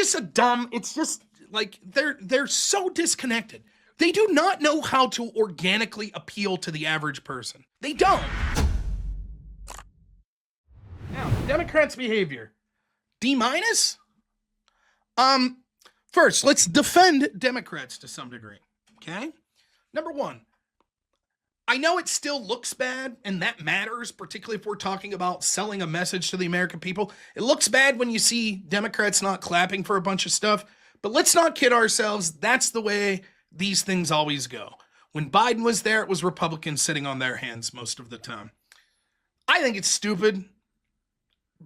just a dumb, it's just like they're so disconnected. They do not know how to organically appeal to the average person. They don't. Now, Democrats' behavior. D minus? First, let's defend Democrats to some degree. Okay? Number one, I know it still looks bad, and that matters, particularly if we're talking about selling a message to the American people. It looks bad when you see Democrats not clapping for a bunch of stuff, but let's not kid ourselves. That's the way these things always go. When Biden was there, it was Republicans sitting on their hands most of the time. I think it's stupid,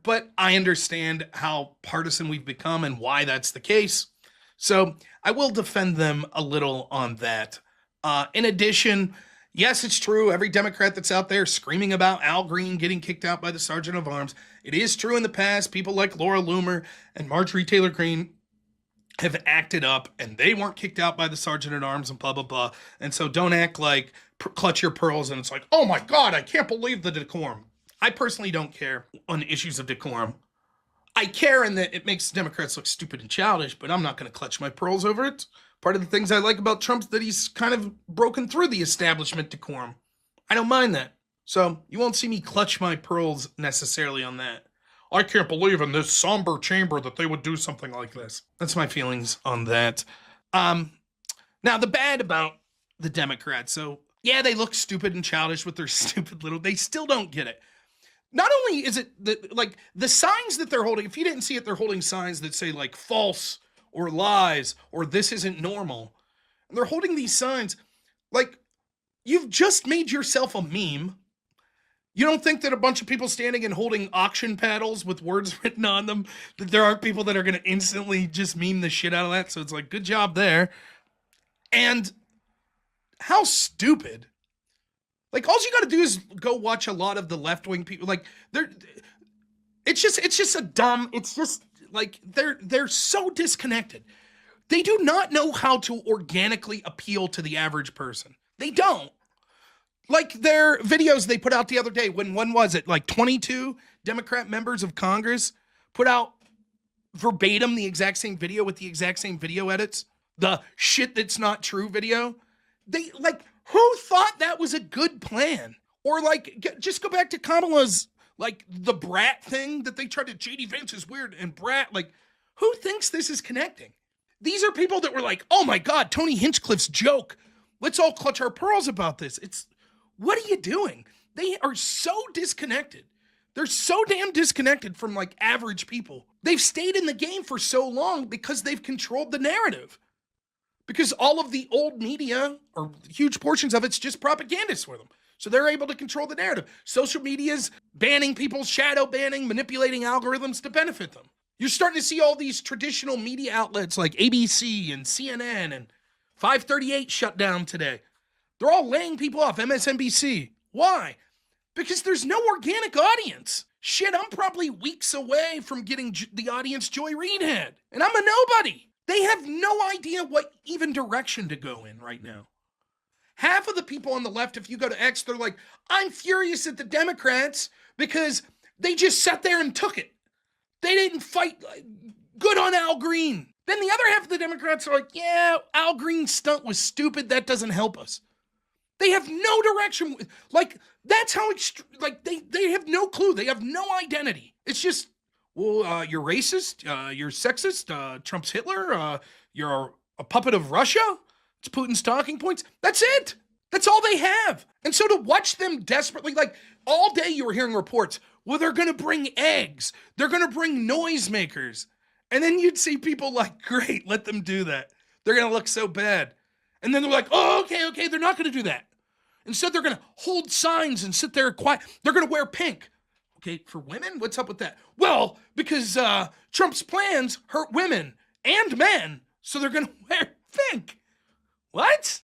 but I understand how partisan we've become and why that's the case. So I will defend them a little on that. In addition, yes, it's true. Every Democrat that's out there screaming about Al Green getting kicked out by the Sergeant of Arms. It is true in the past. People like Laura Loomer and Marjorie Taylor Greene have acted up and they weren't kicked out by the Sergeant at Arms and blah, blah, blah. And so don't act like clutch your pearls and it's like, oh my God, I can't believe the decorum. I personally don't care on issues of decorum. I care in that it makes Democrats look stupid and childish, but I'm not going to clutch my pearls over it. Part of the things I like about Trump's that he's kind of broken through the establishment decorum. I don't mind that. So you won't see me clutch my pearls necessarily on that. I can't believe in this somber chamber that they would do something like this. That's my feelings on that. Now, the bad about the Democrats. So, yeah, they look stupid and childish with their stupid little... They still don't get it. Not only is it the signs that they're holding, if you didn't see it, they're holding signs that say like false or lies or this isn't normal. And they're holding these signs like you've just made yourself a meme. You don't think that a bunch of people standing and holding auction paddles with words written on them, that there aren't people that are going to instantly just meme the shit out of that? So it's like, good job there. And how stupid. Like, all you got to do is go watch a lot of the left-wing people. Like, it's just a dumb, it's just, like, they're so disconnected. They do not know how to organically appeal to the average person. They don't. Like, their videos they put out the other day, when was it? Like, 22 Democrat members of Congress put out verbatim the exact same video with the exact same video edits. The shit that's not true video. They, like... Who thought that was a good plan? Or like, just go back to Kamala's, like, the brat thing that they tried to, J.D. Vance is weird and brat. Like, who thinks this is connecting? These are people that were like, oh my God, Tony Hinchcliffe's joke. Let's all clutch our pearls about this. It's, what are you doing? They are so disconnected. They're so damn disconnected from like average people. They've stayed in the game for so long because they've controlled the narrative. Because all of the old media, or huge portions of it's just propagandists for them. So they're able to control the narrative. Social media's banning people, shadow banning, manipulating algorithms to benefit them. You're starting to see all these traditional media outlets like ABC and CNN and 538 shut down today. They're all laying people off, MSNBC. Why? Because there's no organic audience. Shit, I'm probably weeks away from getting the audience Joy Reid had. And I'm a nobody. They have no idea what even direction to go in right now. Half of the people on the left, if you go to X, they're like, I'm furious at the Democrats because they just sat there and took it. They didn't fight. Good on Al Green. Then the other half of the Democrats are like, yeah, Al Green's stunt was stupid. That doesn't help us. They have no direction. Like, that's how, they have no clue. They have no identity. It's just, well, you're racist, you're sexist, Trump's Hitler, you're a puppet of Russia, it's Putin's talking points. That's it. That's all they have. And so to watch them desperately, like all day you were hearing reports, well, they're going to bring eggs. They're going to bring noisemakers. And then you'd see people like, great, let them do that. They're going to look so bad. And then they're like, oh, okay, they're not going to do that. Instead, they're going to hold signs and sit there quiet. They're going to wear pink. Okay, for women? What's up with that? Well, because Trump's plans hurt women and men, so they're going to wear pink. What?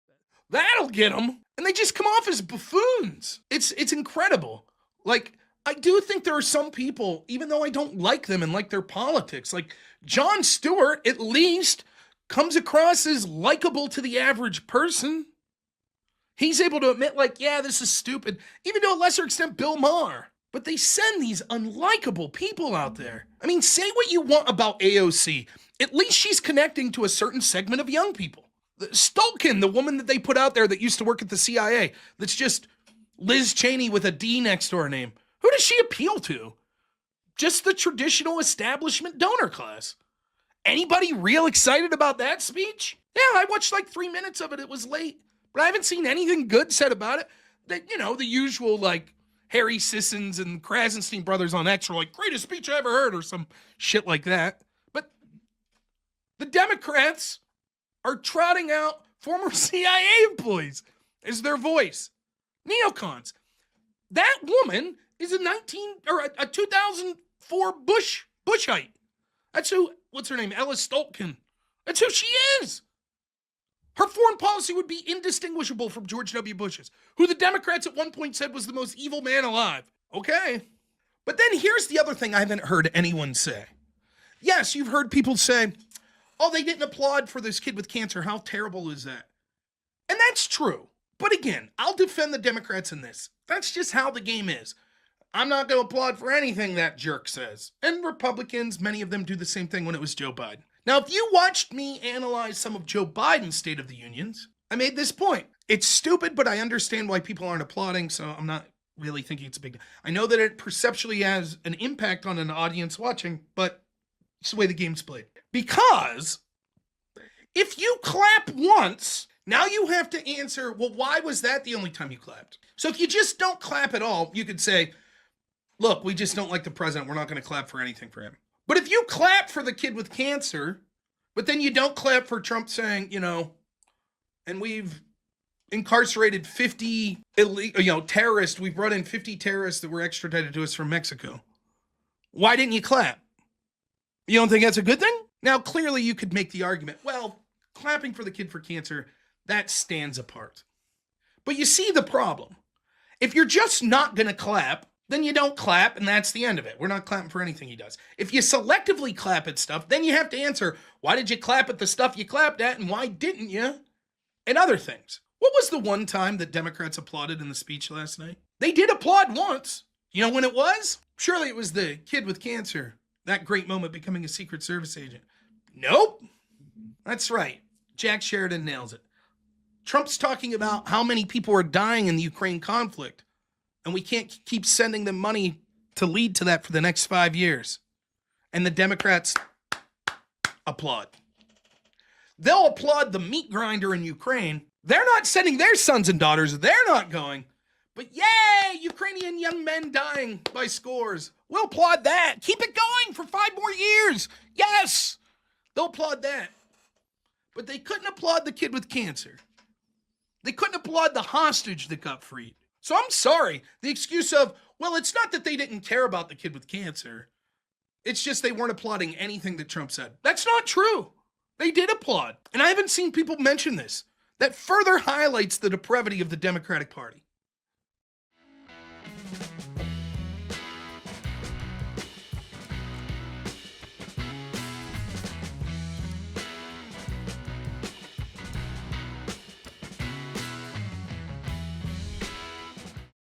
That'll get them. And they just come off as buffoons. It's incredible. Like, I do think there are some people, even though I don't like them and like their politics, like Jon Stewart at least comes across as likable to the average person. He's able to admit, like, yeah, this is stupid. Even to a lesser extent, Bill Maher. But they send these unlikable people out there. I mean, say what you want about AOC. At least she's connecting to a certain segment of young people. Stolkin, the woman that they put out there that used to work at the CIA, that's just Liz Cheney with a D next to her name. Who does she appeal to? Just the traditional establishment donor class. Anybody real excited about that speech? Yeah, I watched like 3 minutes of it. It was late. But I haven't seen anything good said about it. That, you know, the usual like Harry Sissons and Krasenstein brothers on X are like, greatest speech I ever heard or some shit like that. But the Democrats are trotting out former CIA employees as their voice. Neocons. That woman is a 2004 Bushite. That's who, what's her name? Ellis Stolkin. That's who she is. Her foreign policy would be indistinguishable from George W. Bush's, who the Democrats at one point said was the most evil man alive. Okay. But then here's the other thing I haven't heard anyone say. Yes, you've heard people say, oh, they didn't applaud for this kid with cancer. How terrible is that? And that's true. But again, I'll defend the Democrats in this. That's just how the game is. I'm not going to applaud for anything that jerk says. And Republicans, many of them do the same thing when it was Joe Biden. Now, if you watched me analyze some of Joe Biden's State of the Unions, I made this point. It's stupid, but I understand why people aren't applauding, so I'm not really thinking it's a big deal. I know that it perceptually has an impact on an audience watching, but it's the way the game's played. Because if you clap once, now you have to answer, well, why was that the only time you clapped? So if you just don't clap at all, you could say, look, we just don't like the president. We're not going to clap for anything for him. But if you clap for the kid with cancer, but then you don't clap for Trump saying, you know, and we've incarcerated 50 terrorists, we brought in 50 terrorists that were extradited to us from Mexico. Why didn't you clap? You don't think that's a good thing? Now, clearly you could make the argument, well, clapping for the kid for cancer, that stands apart. But you see the problem. If you're just not going to clap, then you don't clap, and that's the end of it. We're not clapping for anything he does. If you selectively clap at stuff, then you have to answer, why did you clap at the stuff you clapped at, and why didn't you? And other things. What was the one time that Democrats applauded in the speech last night? They did applaud once. You know when it was? Surely it was the kid with cancer. That great moment becoming a Secret Service agent. Nope. That's right. Jack Sheridan nails it. Trump's talking about how many people are dying in the Ukraine conflict. And we can't keep sending them money to lead to that for the next 5 years. And the Democrats applaud. They'll applaud the meat grinder in Ukraine. They're not sending their sons and daughters. They're not going. But yay, Ukrainian young men dying by scores. We'll applaud that. Keep it going for 5 more years. Yes, they'll applaud that. But they couldn't applaud the kid with cancer. They couldn't applaud the hostage that got freed. So I'm sorry, the excuse of, well, it's not that they didn't care about the kid with cancer. It's just they weren't applauding anything that Trump said. That's not true. They did applaud. And I haven't seen people mention this. That further highlights the depravity of the Democratic Party.